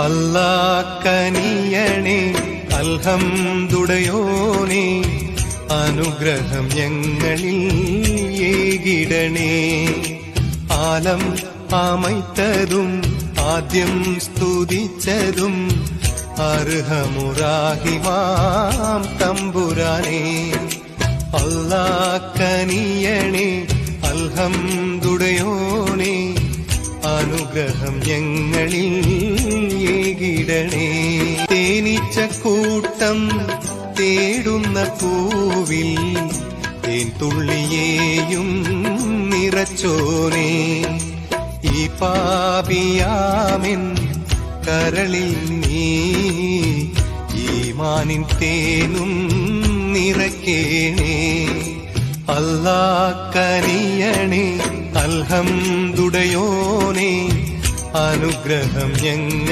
അല്ലാ കനിയണേ അൽഹംദുടയോനേ, അനുഗ്രഹം ഞങ്ങളിൽ ഏകിടണേ. ആലം ആമൈത്തതും ആദ്യം സ്തുതിച്ചതും അർഹമുറാഹിമാം തമ്പുരാനേ. അല്ലാ കനിയണേ അൽഹംദുടയോനേ, അനുഗ്രഹം ഞങ്ങളിൽ ഏകിടണേ. തേനീച്ചക്കൂട്ടം തേടുന്ന പൂവിൽ തേൻ തുള്ളിയേയും നിറച്ചോനേ, ഈ പാപിയാമിൻ കരളിൽ നീ ഈമാനിൻ തേനും നിറയ്ക്കേണേ. അല്ലാ കനിയണേ അൽഹംദുടയോനേ, അനുഗ്രഹം ഞങ്ങൾ